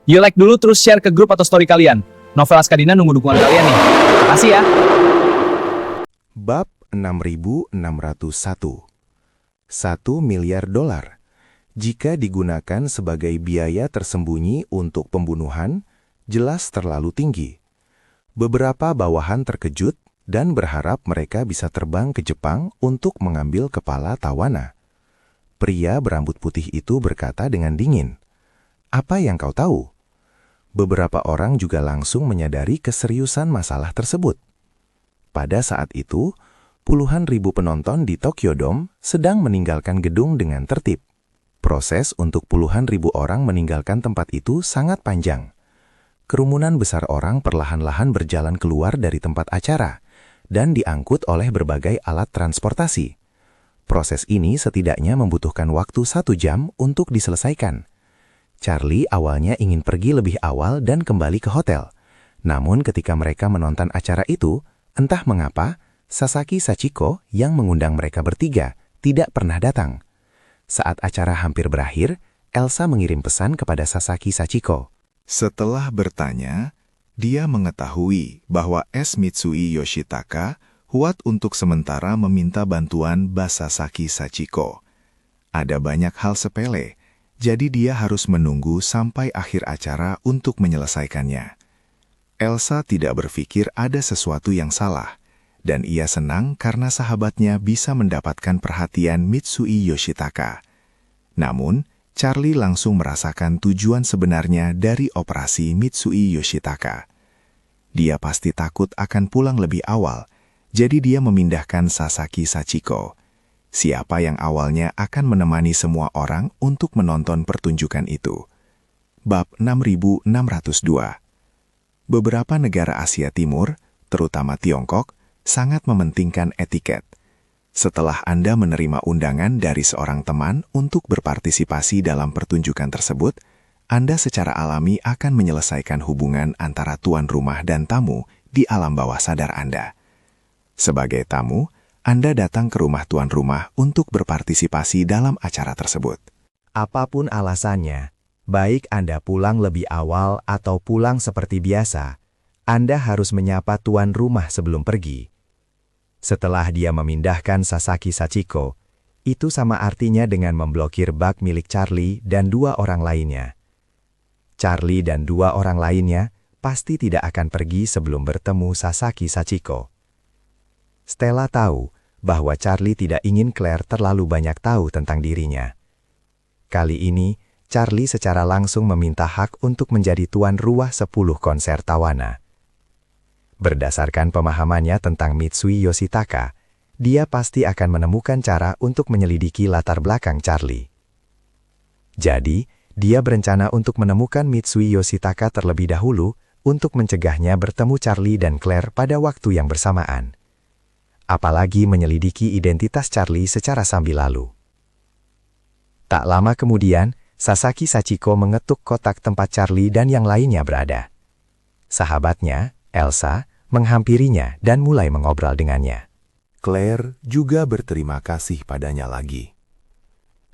Yuk like dulu terus share ke grup atau story kalian. Novel Askadina nunggu dukungan kalian nih. Makasih ya. Bab 6601. 1 miliar dolar. Jika digunakan sebagai biaya tersembunyi untuk pembunuhan, jelas terlalu tinggi. Beberapa bawahan terkejut dan berharap mereka bisa terbang ke Jepang untuk mengambil kepala tawana. Pria berambut putih itu berkata dengan dingin, "Apa yang kau tahu?" Beberapa orang juga langsung menyadari keseriusan masalah tersebut. Pada saat itu, puluhan ribu penonton di Tokyo Dome sedang meninggalkan gedung dengan tertib. Proses untuk puluhan ribu orang meninggalkan tempat itu sangat panjang. Kerumunan besar orang perlahan-lahan berjalan keluar dari tempat acara dan diangkut oleh berbagai alat transportasi. Proses ini setidaknya membutuhkan waktu 1 jam untuk diselesaikan. Charlie awalnya ingin pergi lebih awal dan kembali ke hotel. Namun ketika mereka menonton acara itu, entah mengapa, Sasaki Sachiko yang mengundang mereka bertiga tidak pernah datang. Saat acara hampir berakhir, Elsa mengirim pesan kepada Sasaki Sachiko. Setelah bertanya, dia mengetahui bahwa S. Mitsui Yoshitaka kuat untuk sementara meminta bantuan Sasaki Sachiko. Ada banyak hal sepele, jadi dia harus menunggu sampai akhir acara untuk menyelesaikannya. Elsa tidak berpikir ada sesuatu yang salah, dan ia senang karena sahabatnya bisa mendapatkan perhatian Mitsui Yoshitaka. Namun, Charlie langsung merasakan tujuan sebenarnya dari operasi Mitsui Yoshitaka. Dia pasti takut akan pulang lebih awal, jadi dia memindahkan Sasaki Sachiko, siapa yang awalnya akan menemani semua orang untuk menonton pertunjukan itu. Bab 6602. Beberapa negara Asia Timur, terutama Tiongkok, sangat mementingkan etiket. Setelah Anda menerima undangan dari seorang teman untuk berpartisipasi dalam pertunjukan tersebut, Anda secara alami akan menyelesaikan hubungan antara tuan rumah dan tamu di alam bawah sadar Anda. Sebagai tamu, Anda datang ke rumah tuan rumah untuk berpartisipasi dalam acara tersebut. Apapun alasannya, baik Anda pulang lebih awal atau pulang seperti biasa, Anda harus menyapa tuan rumah sebelum pergi. Setelah dia memindahkan Sasaki Sachiko, itu sama artinya dengan memblokir bak milik Charlie dan 2 orang lainnya. Charlie dan 2 orang lainnya pasti tidak akan pergi sebelum bertemu Sasaki Sachiko. Stella tahu bahwa Charlie tidak ingin Claire terlalu banyak tahu tentang dirinya. Kali ini, Charlie secara langsung meminta hak untuk menjadi tuan rumah 10 konser tawana. Berdasarkan pemahamannya tentang Mitsui Yoshitaka, dia pasti akan menemukan cara untuk menyelidiki latar belakang Charlie. Jadi, dia berencana untuk menemukan Mitsui Yoshitaka terlebih dahulu untuk mencegahnya bertemu Charlie dan Claire pada waktu yang bersamaan. Apalagi menyelidiki identitas Charlie secara sambil lalu. Tak lama kemudian, Sasaki Sachiko mengetuk kotak tempat Charlie dan yang lainnya berada. Sahabatnya, Elsa, menghampirinya dan mulai mengobrol dengannya. Claire juga berterima kasih padanya lagi.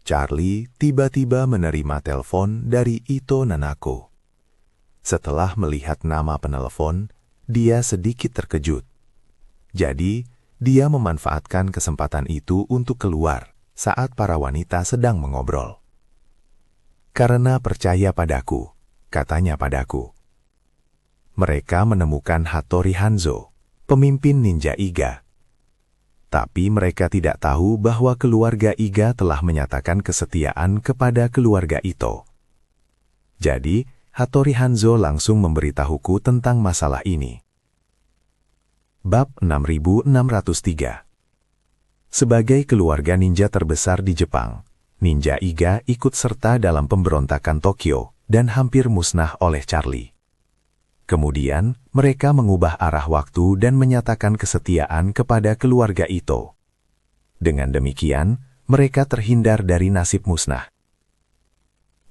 Charlie tiba-tiba menerima telepon dari Ito Nanako. Setelah melihat nama penelepon, dia sedikit terkejut. Jadi, dia memanfaatkan kesempatan itu untuk keluar saat para wanita sedang mengobrol. "Karena percaya padaku," katanya padaku. Mereka menemukan Hattori Hanzo, pemimpin ninja Iga. Tapi mereka tidak tahu bahwa keluarga Iga telah menyatakan kesetiaan kepada keluarga Ito. Jadi, Hattori Hanzo langsung memberitahuku tentang masalah ini. Bab 6603. Sebagai keluarga ninja terbesar di Jepang, ninja Iga ikut serta dalam pemberontakan Tokyo dan hampir musnah oleh Charlie. Kemudian, mereka mengubah arah waktu dan menyatakan kesetiaan kepada keluarga Ito. Dengan demikian, mereka terhindar dari nasib musnah.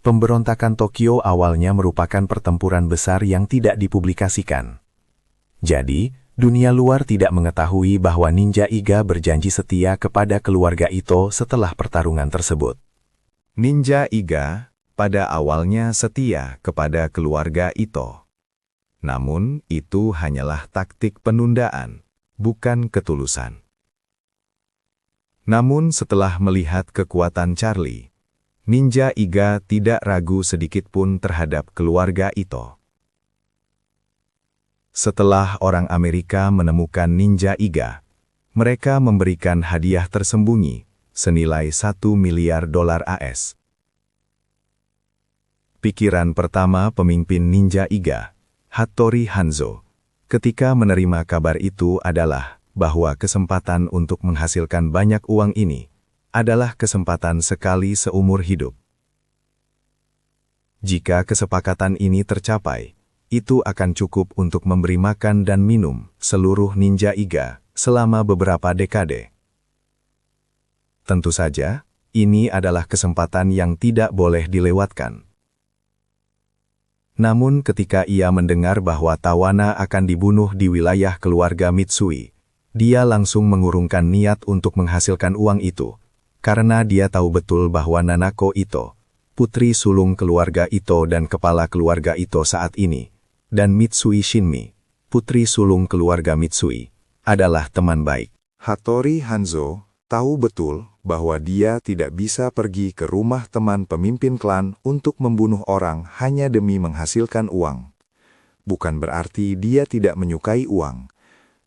Pemberontakan Tokyo awalnya merupakan pertempuran besar yang tidak dipublikasikan. Jadi, dunia luar tidak mengetahui bahwa ninja Iga berjanji setia kepada keluarga Ito setelah pertarungan tersebut. Ninja Iga pada awalnya setia kepada keluarga Ito. Namun, itu hanyalah taktik penundaan, bukan ketulusan. Namun setelah melihat kekuatan Charlie, Ninja Iga tidak ragu sedikitpun terhadap keluarga Ito. Setelah orang Amerika menemukan Ninja Iga, mereka memberikan hadiah tersembunyi senilai $1 miliar AS. Pikiran pertama pemimpin Ninja Iga, Hattori Hanzo, ketika menerima kabar itu adalah bahwa kesempatan untuk menghasilkan banyak uang ini adalah kesempatan sekali seumur hidup. Jika kesepakatan ini tercapai, itu akan cukup untuk memberi makan dan minum seluruh Ninja Iga selama beberapa dekade. Tentu saja, ini adalah kesempatan yang tidak boleh dilewatkan. Namun ketika ia mendengar bahwa Tawana akan dibunuh di wilayah keluarga Mitsui, dia langsung mengurungkan niat untuk menghasilkan uang itu, karena dia tahu betul bahwa Nanako Ito, putri sulung keluarga Ito dan kepala keluarga Ito saat ini, dan Mitsui Shinmi, putri sulung keluarga Mitsui, adalah teman baik. Hattori Hanzo tahu betul bahwa dia tidak bisa pergi ke rumah teman pemimpin klan untuk membunuh orang hanya demi menghasilkan uang. Bukan berarti dia tidak menyukai uang,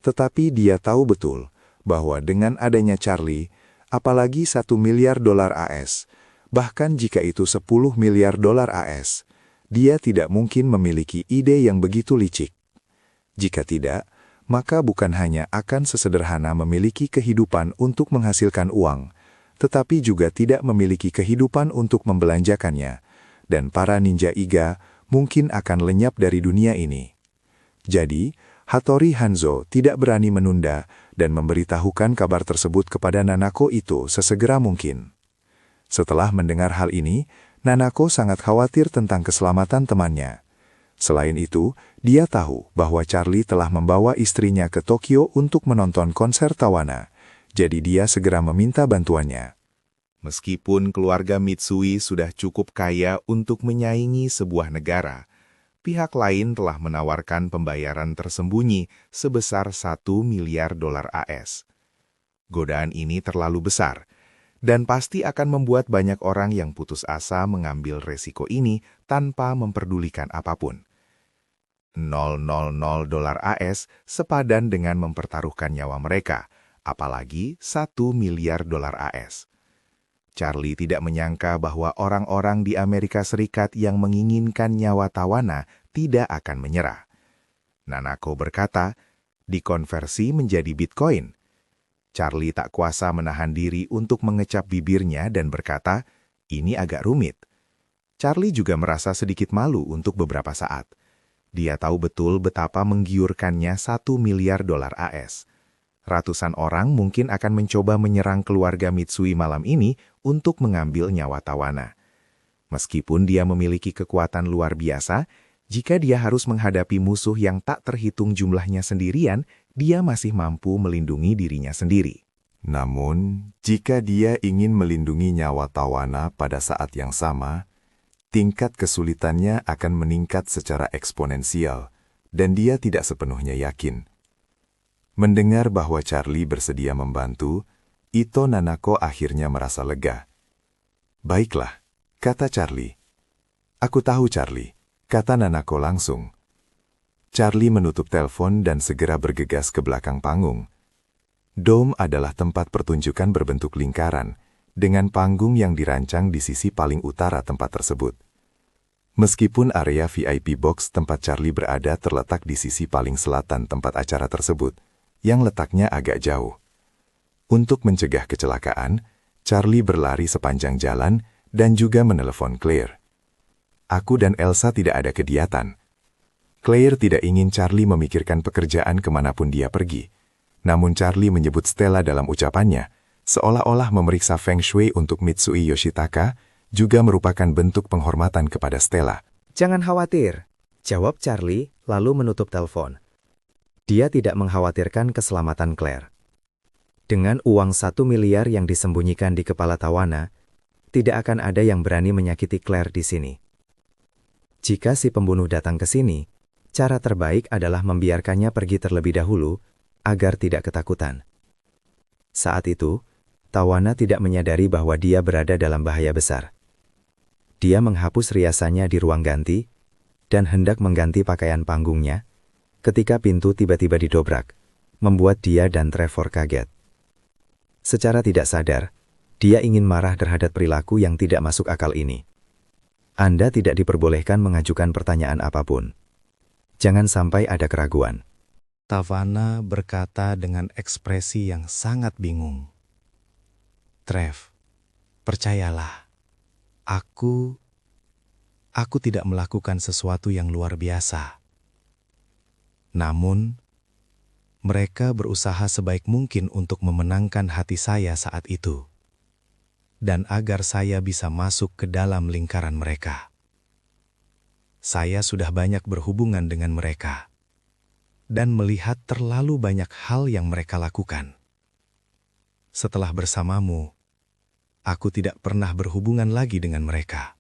tetapi dia tahu betul bahwa dengan adanya Charlie, apalagi $1 miliar AS, bahkan jika itu $10 miliar AS, dia tidak mungkin memiliki ide yang begitu licik. Jika tidak, maka bukan hanya akan sesederhana memiliki kehidupan untuk menghasilkan uang, tetapi juga tidak memiliki kehidupan untuk membelanjakannya, dan para Ninja Iga mungkin akan lenyap dari dunia ini. Jadi, Hattori Hanzo tidak berani menunda dan memberitahukan kabar tersebut kepada Nanako Ito sesegera mungkin. Setelah mendengar hal ini, Nanako sangat khawatir tentang keselamatan temannya. Selain itu, dia tahu bahwa Charlie telah membawa istrinya ke Tokyo untuk menonton konser Tawana, jadi dia segera meminta bantuannya. Meskipun keluarga Mitsui sudah cukup kaya untuk menyaingi sebuah negara, pihak lain telah menawarkan pembayaran tersembunyi sebesar $1 miliar AS. Godaan ini terlalu besar, dan pasti akan membuat banyak orang yang putus asa mengambil resiko ini tanpa memperdulikan apapun. $000 AS sepadan dengan mempertaruhkan nyawa mereka, apalagi $1 miliar AS. Charlie tidak menyangka bahwa orang-orang di Amerika Serikat yang menginginkan nyawa Tawana tidak akan menyerah. Nanako berkata, dikonversi menjadi Bitcoin. Charlie tak kuasa menahan diri untuk mengecap bibirnya dan berkata, ini agak rumit. Charlie juga merasa sedikit malu untuk beberapa saat. Dia tahu betul betapa menggiurkannya $1 miliar AS. Ratusan orang mungkin akan mencoba menyerang keluarga Mitsui malam ini untuk mengambil nyawa Tawana. Meskipun dia memiliki kekuatan luar biasa, jika dia harus menghadapi musuh yang tak terhitung jumlahnya sendirian, dia masih mampu melindungi dirinya sendiri. Namun, jika dia ingin melindungi nyawa Tawana pada saat yang sama, tingkat kesulitannya akan meningkat secara eksponensial, dan dia tidak sepenuhnya yakin. Mendengar bahwa Charlie bersedia membantu, Ito Nanako akhirnya merasa lega. Baiklah, kata Charlie. Aku tahu Charlie, kata Nanako langsung. Charlie menutup telepon dan segera bergegas ke belakang panggung. Dome adalah tempat pertunjukan berbentuk lingkaran, dengan panggung yang dirancang di sisi paling utara tempat tersebut. Meskipun area VIP box tempat Charlie berada terletak di sisi paling selatan tempat acara tersebut, yang letaknya agak jauh. Untuk mencegah kecelakaan, Charlie berlari sepanjang jalan dan juga menelepon Claire. Aku dan Elsa tidak ada kegiatan. Claire tidak ingin Charlie memikirkan pekerjaan kemanapun dia pergi. Namun Charlie menyebut Stella dalam ucapannya, seolah-olah memeriksa Feng Shui untuk Mitsui Yoshitaka, juga merupakan bentuk penghormatan kepada Stella. Jangan khawatir, jawab Charlie lalu menutup telepon. Dia tidak mengkhawatirkan keselamatan Claire. Dengan uang $1 miliar yang disembunyikan di kepala Tawana, Tidak akan ada yang berani menyakiti Claire di sini. Jika si pembunuh datang ke sini, cara terbaik adalah membiarkannya pergi terlebih dahulu agar tidak ketakutan. Saat itu, Tawana tidak menyadari bahwa dia berada dalam bahaya besar. Dia menghapus riasannya di ruang ganti dan hendak mengganti pakaian panggungnya ketika pintu tiba-tiba didobrak, membuat dia dan Trevor kaget. Secara tidak sadar, dia ingin marah terhadap perilaku yang tidak masuk akal ini. Anda tidak diperbolehkan mengajukan pertanyaan apapun. Jangan sampai ada keraguan. Tawana berkata dengan ekspresi yang sangat bingung. Trev, percayalah. Aku tidak melakukan sesuatu yang luar biasa. Namun, mereka berusaha sebaik mungkin untuk memenangkan hati saya saat itu. Dan agar saya bisa masuk ke dalam lingkaran mereka. Saya sudah banyak berhubungan dengan mereka. Dan melihat terlalu banyak hal yang mereka lakukan. Setelah bersamamu, aku tidak pernah berhubungan lagi dengan mereka.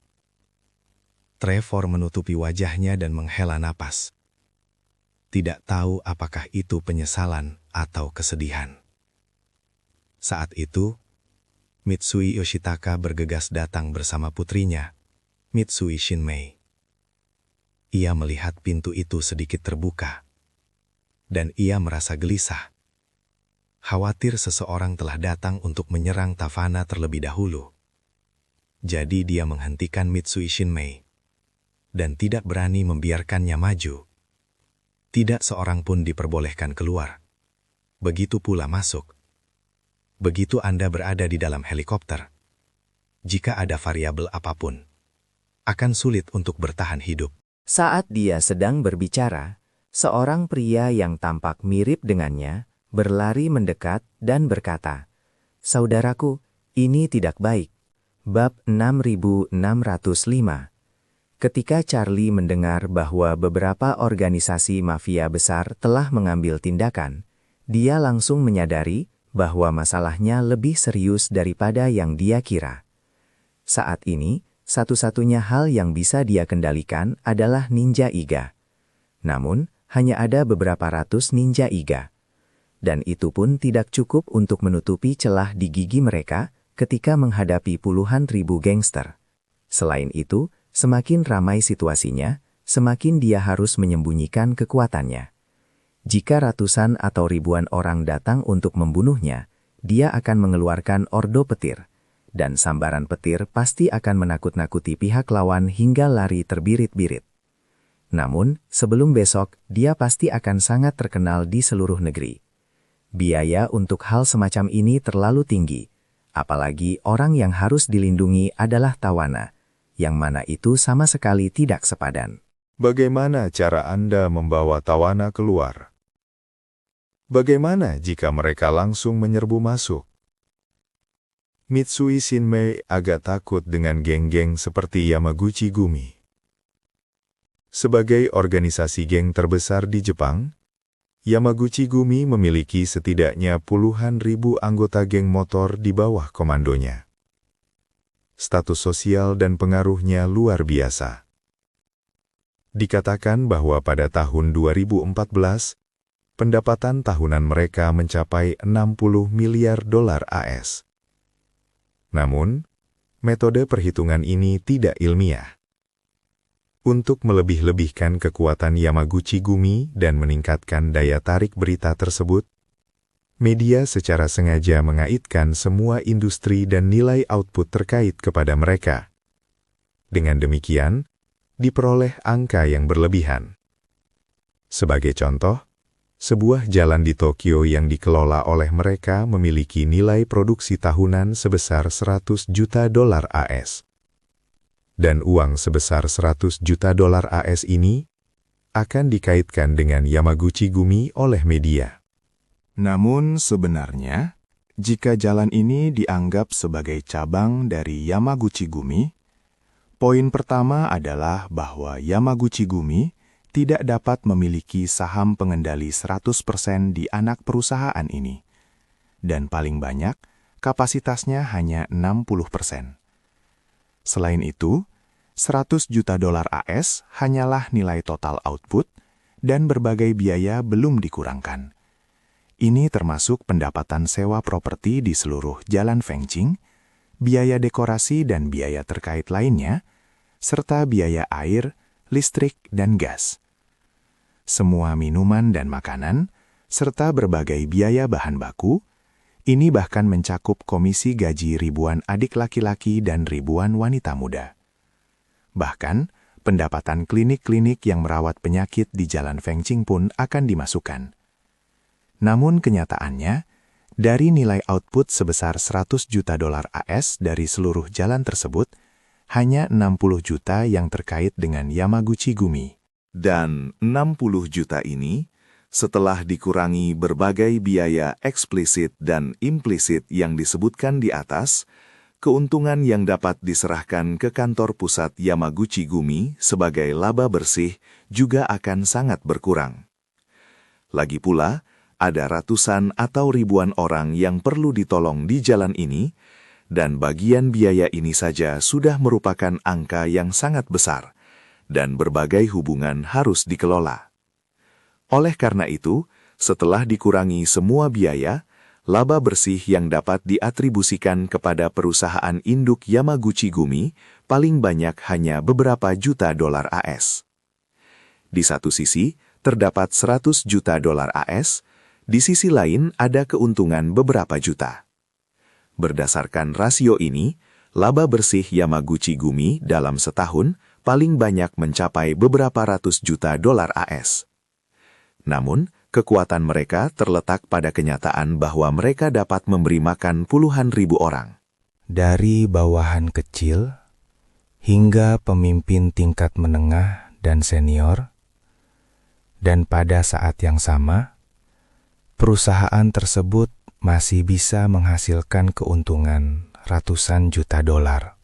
Trevor menutupi wajahnya dan menghela napas. Tidak tahu apakah itu penyesalan atau kesedihan. Saat itu, Mitsui Yoshitaka bergegas datang bersama putrinya, Mitsui Shinmei. Ia melihat pintu itu sedikit terbuka, dan ia merasa gelisah. Khawatir seseorang telah datang untuk menyerang Tawana terlebih dahulu. Jadi dia menghentikan Mitsui Shinmei, dan tidak berani membiarkannya maju. Tidak seorang pun diperbolehkan keluar. Begitu pula masuk. Begitu Anda berada di dalam helikopter, jika ada variabel apapun, akan sulit untuk bertahan hidup. Saat dia sedang berbicara, seorang pria yang tampak mirip dengannya berlari mendekat dan berkata, "Saudaraku, ini tidak baik." Bab 6605. Ketika Charlie mendengar bahwa beberapa organisasi mafia besar telah mengambil tindakan, dia langsung menyadari bahwa masalahnya lebih serius daripada yang dia kira. Saat ini, satu-satunya hal yang bisa dia kendalikan adalah Ninja Iga. Namun, hanya ada beberapa ratus Ninja Iga. Dan itu pun tidak cukup untuk menutupi celah di gigi mereka ketika menghadapi puluhan ribu gangster. Selain itu, semakin ramai situasinya, semakin dia harus menyembunyikan kekuatannya. Jika ratusan atau ribuan orang datang untuk membunuhnya, dia akan mengeluarkan ordo petir, dan sambaran petir pasti akan menakut-nakuti pihak lawan hingga lari terbirit-birit. Namun, sebelum besok, dia pasti akan sangat terkenal di seluruh negeri. Biaya untuk hal semacam ini terlalu tinggi, apalagi orang yang harus dilindungi adalah Tawana, yang mana itu sama sekali tidak sepadan. Bagaimana cara Anda membawa Tawana keluar? Bagaimana jika mereka langsung menyerbu masuk? Mitsui Shinmei agak takut dengan geng-geng seperti Yamaguchi Gumi. Sebagai organisasi geng terbesar di Jepang, Yamaguchi Gumi memiliki setidaknya puluhan ribu anggota geng motor di bawah komandonya. Status sosial dan pengaruhnya luar biasa. Dikatakan bahwa pada tahun 2014, pendapatan tahunan mereka mencapai 60 miliar dolar AS. Namun, metode perhitungan ini tidak ilmiah. Untuk melebih-lebihkan kekuatan Yamaguchi Gumi dan meningkatkan daya tarik berita tersebut, media secara sengaja mengaitkan semua industri dan nilai output terkait kepada mereka. Dengan demikian, diperoleh angka yang berlebihan. Sebagai contoh, sebuah jalan di Tokyo yang dikelola oleh mereka memiliki nilai produksi tahunan sebesar 100 juta dolar AS. Dan uang sebesar 100 juta dolar AS ini akan dikaitkan dengan Yamaguchi Gumi oleh media. Namun sebenarnya, jika jalan ini dianggap sebagai cabang dari Yamaguchi Gumi, poin pertama adalah bahwa Yamaguchi Gumi tidak dapat memiliki saham pengendali 100% di anak perusahaan ini. Dan paling banyak, kapasitasnya hanya 60%. Selain itu, 100 juta dolar AS hanyalah nilai total output dan berbagai biaya belum dikurangkan. Ini termasuk pendapatan sewa properti di seluruh Jalan Fengqing, biaya dekorasi dan biaya terkait lainnya, serta biaya air, listrik, dan gas. Semua minuman dan makanan, serta berbagai biaya bahan baku, ini bahkan mencakup komisi gaji ribuan adik laki-laki dan ribuan wanita muda. Bahkan, pendapatan klinik-klinik yang merawat penyakit di Jalan Fengqing pun akan dimasukkan. Namun kenyataannya, dari nilai output sebesar 100 juta dolar AS dari seluruh jalan tersebut, hanya 60 juta yang terkait dengan Yamaguchi Gumi. Dan 60 juta ini, setelah dikurangi berbagai biaya eksplisit dan implisit yang disebutkan di atas, keuntungan yang dapat diserahkan ke kantor pusat Yamaguchi Gumi sebagai laba bersih juga akan sangat berkurang. Lagi pula, ada ratusan atau ribuan orang yang perlu ditolong di jalan ini, dan bagian biaya ini saja sudah merupakan angka yang sangat besar, dan berbagai hubungan harus dikelola. Oleh karena itu, setelah dikurangi semua biaya, laba bersih yang dapat diatribusikan kepada perusahaan induk Yamaguchi Gumi paling banyak hanya beberapa juta dolar AS. Di satu sisi, terdapat 100 juta dolar AS, di sisi lain ada keuntungan beberapa juta. Berdasarkan rasio ini, laba bersih Yamaguchi Gumi dalam setahun paling banyak mencapai beberapa ratus juta dolar AS. Namun, kekuatan mereka terletak pada kenyataan bahwa mereka dapat memberi makan puluhan ribu orang. Dari bawahan kecil hingga pemimpin tingkat menengah dan senior, dan pada saat yang sama, perusahaan tersebut masih bisa menghasilkan keuntungan ratusan juta dolar.